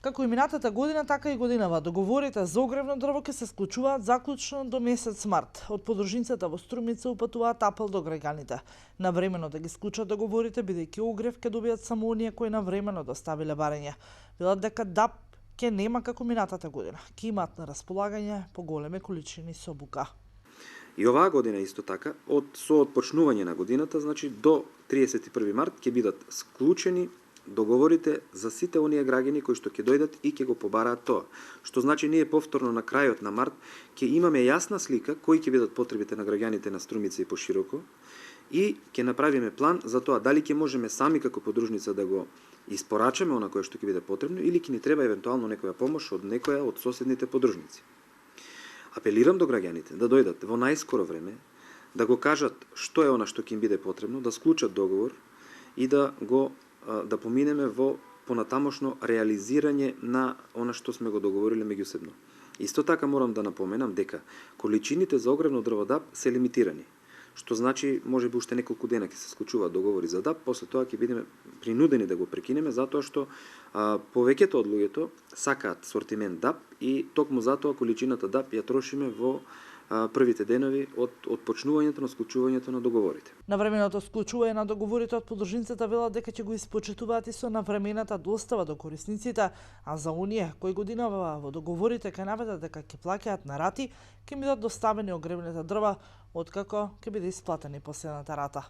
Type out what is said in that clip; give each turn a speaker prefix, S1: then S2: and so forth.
S1: Како и минатата година, така и годинава договорите за огревно дрво ќе се склучуваат заклучно до месец март. Од подружницата во Струмица упатуваат апел до граѓаните навремено да ги склучат договорите, бидејќи огрев ќе добијат само оние кои навремено доставиле барање. Велат дека ДАП ќе нема како минатата година, ќе имаат на располагање поголеми количини со бука.
S2: И оваа година исто така, со отпочнување на годината, значи до 31 март ќе бидат склучени договорите за сите оние граѓани кои што ќе дојдат и ќе го побараат тоа. Што значи ние повторно на крајот на март ќе имаме јасна слика кои ќе бидат потребите на граѓаните на Струмица и пошироко и ќе направиме план за тоа дали ќе можеме сами како подружница да го испорачаме она кое што ќе биде потребно или ќе ни треба евентуално некоја помош од некоја од соседните подружници. Апелирам до граѓаните да дојдат во најскоро време, да го кажат што е она што ќе им биде потребно, да склучат договор и да поминеме во понатамошно реализирање на она што сме го договориле меѓусебно. Исто така морам да напоменам дека количините за огревно дрво ДАП се лимитирани, што значи можеби уште неколку дена ќе се склучуваат договори за ДАП, после тоа ќе бидеме принудени да го прекинеме затоа што повеќето од луѓето сакаат сортимент ДАП и токму затоа количината ДАП ја трошиме во првите денови од почнувањето на склучувањето на договорите.
S1: Навременото склучување на договорите од подружницата велат дека ќе го испочитуваат и со навремената достава до корисниците, а за оние кои годинава во договорите ќе наведат дека ќе плаќаат на рати, ќе бидат доставени огревните дрва откако ќе биде исплатени последната рата.